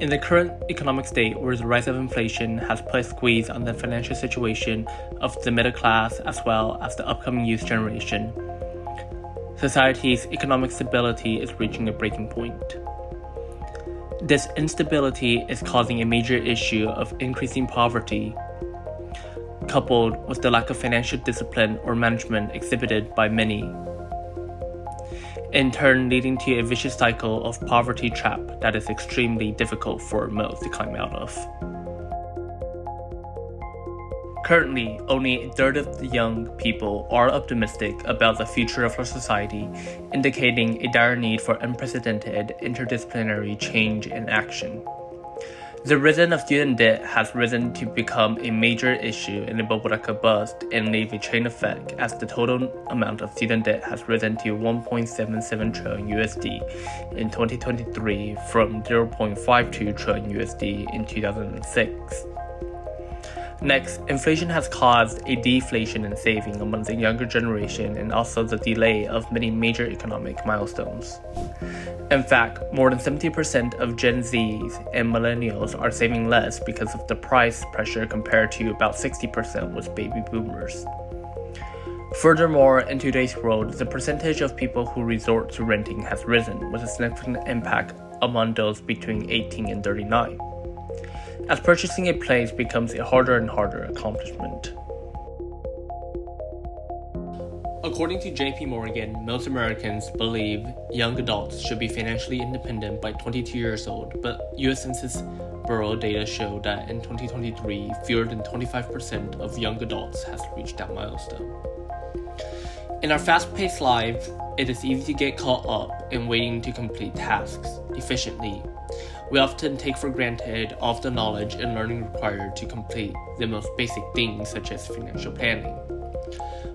In the current economic state where the rise of inflation has put a squeeze on the financial situation of the middle class as well as the upcoming youth generation, society's economic stability is reaching a breaking point. This instability is causing a major issue of increasing poverty, coupled with the lack of financial discipline or management exhibited by many, in turn leading to a vicious cycle of poverty trap that is extremely difficult for most to climb out of. Currently, only a third of the young people are optimistic about the future of our society, indicating a dire need for unprecedented interdisciplinary change and action. The risen of student debt has risen to become a major issue in the bubble that could bust and leave a chain effect, as the total amount of student debt has risen to 1.77 trillion USD in 2023 from 0.52 trillion USD in 2006. Next, inflation has caused a deflation in saving among the younger generation and also the delay of many major economic milestones. In fact, more than 70% of Gen Zs and millennials are saving less because of the price pressure compared to about 60% with baby boomers. Furthermore, in today's world, the percentage of people who resort to renting has risen, with a significant impact among those between 18 and 39. As purchasing a place becomes a harder and harder accomplishment. According to JP Morgan, most Americans believe young adults should be financially independent by 22 years old, but U.S. Census Bureau data show that in 2023, fewer than 25% of young adults has reached that milestone. In our fast-paced lives, it is easy to get caught up in waiting to complete tasks efficiently. We often take for granted all of the knowledge and learning required to complete the most basic things such as financial planning.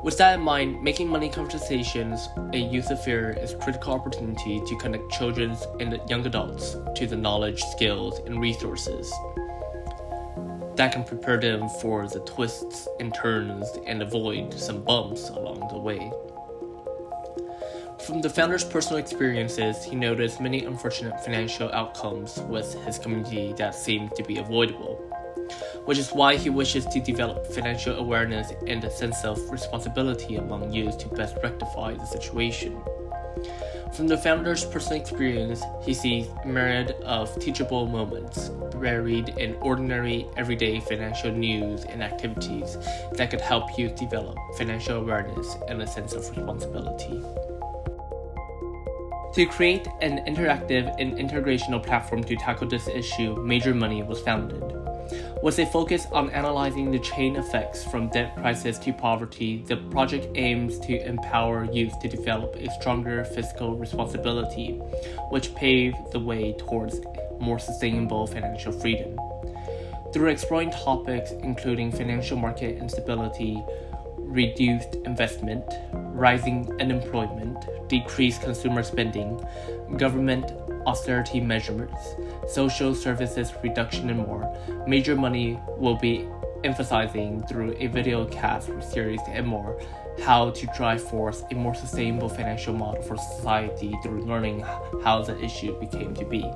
With that in mind, making money conversations a youth affair is a critical opportunity to connect children and young adults to the knowledge, skills, and resources that can prepare them for the twists and turns and avoid some bumps along the way. From the founder's personal experiences, he noticed many unfortunate financial outcomes with his community that seemed to be avoidable, which is why he wishes to develop financial awareness and a sense of responsibility among youth to best rectify the situation. From the founder's personal experience, he sees a myriad of teachable moments buried in ordinary, everyday financial news and activities that could help youth develop financial awareness and a sense of responsibility. To create an interactive and integrational platform to tackle this issue, Major Money was founded. With a focus on analyzing the chain effects from debt crisis to poverty, the project aims to empower youth to develop a stronger fiscal responsibility, which pave the way towards more sustainable financial freedom. Through exploring topics including financial market instability, reduced investment, rising unemployment, decreased consumer spending, government austerity measures, social services reduction, and more, Major Money will be emphasizing through a video cast series and more how to drive forth a more sustainable financial model for society through learning how the issue became to be.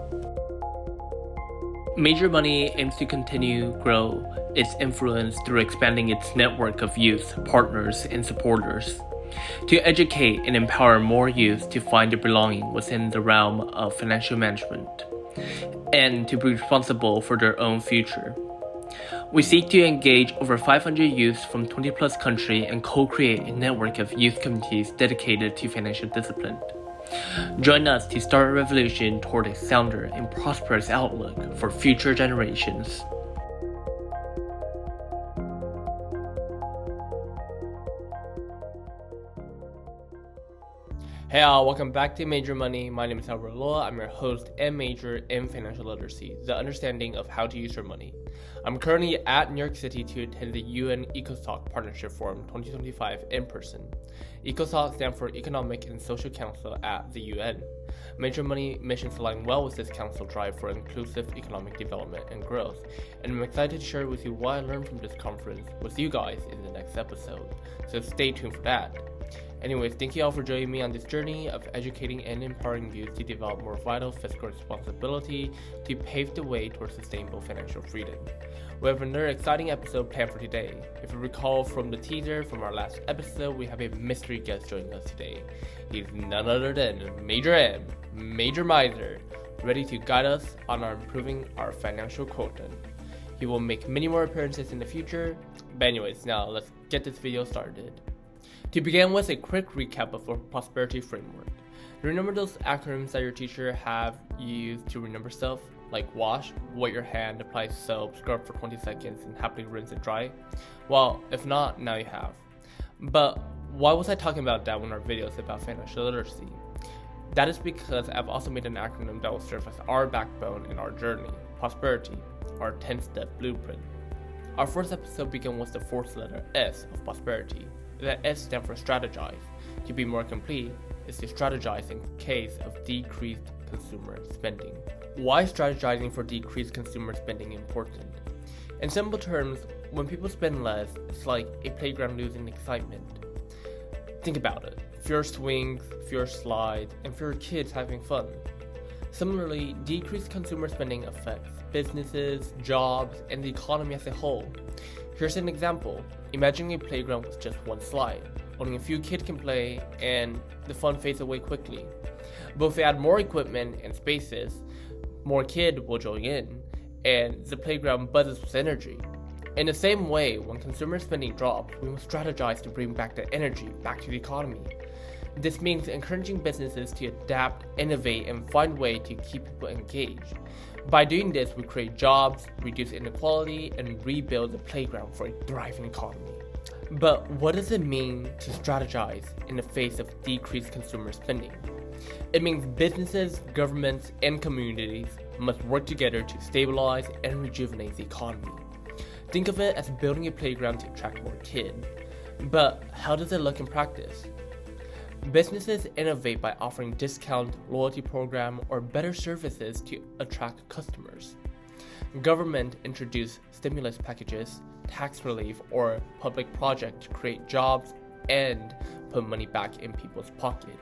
Major Money aims to continue grow its influence through expanding its network of youth, partners, and supporters, to educate and empower more youth to find their belonging within the realm of financial management, and to be responsible for their own future. We seek to engage over 500 youths from 20-plus countries and co-create a network of youth communities dedicated to financial discipline. Join us to start a revolution toward a sounder and prosperous outlook for future generations. Hey all, welcome back to Major Money. My name is Albert Loa. I'm your host and major in financial literacy, the understanding of how to use your money. I'm currently at New York City to attend the UN ECOSOC Partnership Forum 2025 in person. ECOSOC stands for Economic and Social Council at the UN. Major Money missions align well with this council drive for inclusive economic development and growth, and I'm excited to share with you what I learned from this conference with you guys in the next episode, so stay tuned for that. Anyways, thank you all for joining me on this journey of educating and empowering youth to develop more vital fiscal responsibility to pave the way towards sustainable financial freedom. We have another exciting episode planned for today. If you recall from the teaser from our last episode, we have a mystery guest joining us today. He's none other than Major M, Major Miser, ready to guide us on improving our financial quotient. He will make many more appearances in the future. But anyways, now let's get this video started. To begin with, a quick recap of our prosperity framework. Remember those acronyms that your teacher have you use to remember stuff? Like wash, wet your hand, apply soap, scrub for 20 seconds, and happily rinse it dry? Well, if not, now you have. But why was I talking about that in our videos about financial literacy? That is because I've also made an acronym that will serve as our backbone in our journey, prosperity, our 10-step blueprint. Our first episode began with the fourth letter S of prosperity. The S stands for strategize. To be more complete, is to strategize in case of decreased consumer spending. Why is strategizing for decreased consumer spending important? In simple terms, when people spend less, it's like a playground losing excitement. Think about it. Fewer swings, fewer slides, and fewer kids having fun. Similarly, decreased consumer spending affects businesses, jobs, and the economy as a whole. Here's an example. Imagine a playground with just one slide. Only a few kids can play, and the fun fades away quickly. But if we add more equipment and spaces, more kids will join in, and the playground buzzes with energy. In the same way, when consumer spending drops, we must strategize to bring back the energy back to the economy. This means encouraging businesses to adapt, innovate, and find ways to keep people engaged. By doing this, we create jobs, reduce inequality, and rebuild the playground for a thriving economy. But what does it mean to strategize in the face of decreased consumer spending? It means businesses, governments, and communities must work together to stabilize and rejuvenate the economy. Think of it as building a playground to attract more kids. But how does it look in practice? Businesses innovate by offering discount loyalty program or better services to attract customers. Government introduce stimulus packages, tax relief, or public projects to create jobs and put money back in people's pocket.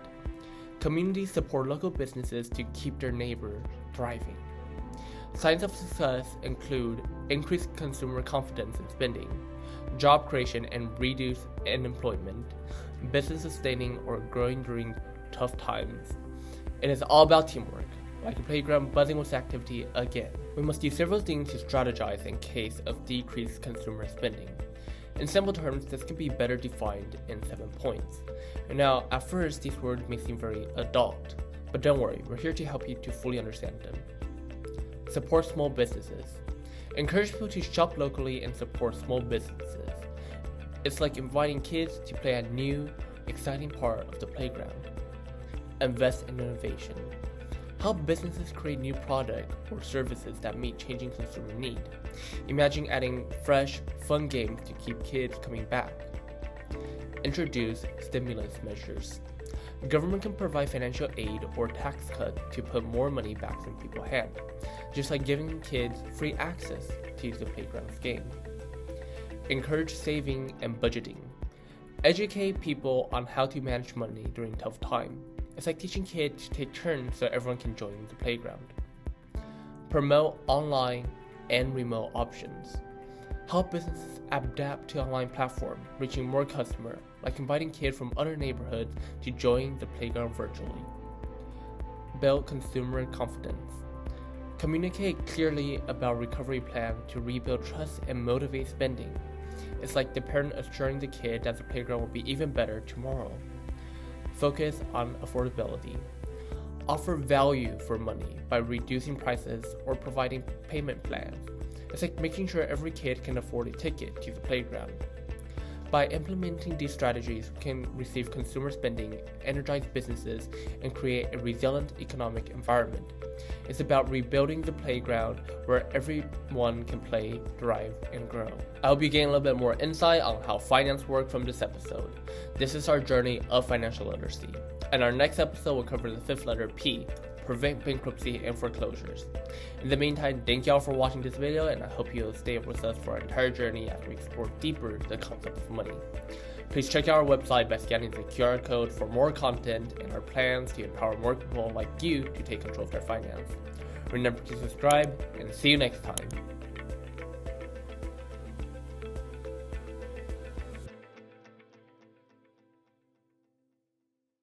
Communities support local businesses to keep their neighbors thriving. Signs of success include increased consumer confidence in spending, job creation and reduced unemployment, business sustaining or growing during tough times. It is all about teamwork, like a playground buzzing with activity again. We must do several things to strategize in case of decreased consumer spending. In simple terms, this can be better defined in 7 points. Now, at first, these words may seem very adult, but don't worry, we're here to help you to fully understand them. Support small businesses. Encourage people to shop locally and support small businesses. It's like inviting kids to play a new, exciting part of the playground. Invest in innovation. Help businesses create new products or services that meet changing consumer need. Imagine adding fresh, fun games to keep kids coming back. Introduce stimulus measures. Government can provide financial aid or tax cuts to put more money back in people's hands, just like giving kids free access to use the playground's game. Encourage saving and budgeting. Educate people on how to manage money during tough times. It's like teaching kids to take turns so everyone can join the playground. Promote online and remote options. Help businesses adapt to online platforms, reaching more customers, like inviting kids from other neighborhoods to join the playground virtually. Build consumer confidence. Communicate clearly about recovery plan to rebuild trust and motivate spending. It's like the parent assuring the kid that the playground will be even better tomorrow. Focus on affordability. Offer value for money by reducing prices or providing payment plans. It's like making sure every kid can afford a ticket to the playground. By implementing these strategies, we can receive consumer spending, energize businesses, and create a resilient economic environment. It's about rebuilding the playground where everyone can play, thrive, and grow. I hope you gain a little bit more insight on how finance works from this episode. This is our journey of financial literacy. And our next episode will cover the fifth letter P, prevent bankruptcy and foreclosures. In the meantime, thank y'all for watching this video, and I hope you'll stay with us for our entire journey as we explore deeper the concept of money. Please check out our website by scanning the QR code for more content and our plans to empower more people like you to take control of their finance. Remember to subscribe, and see you next time.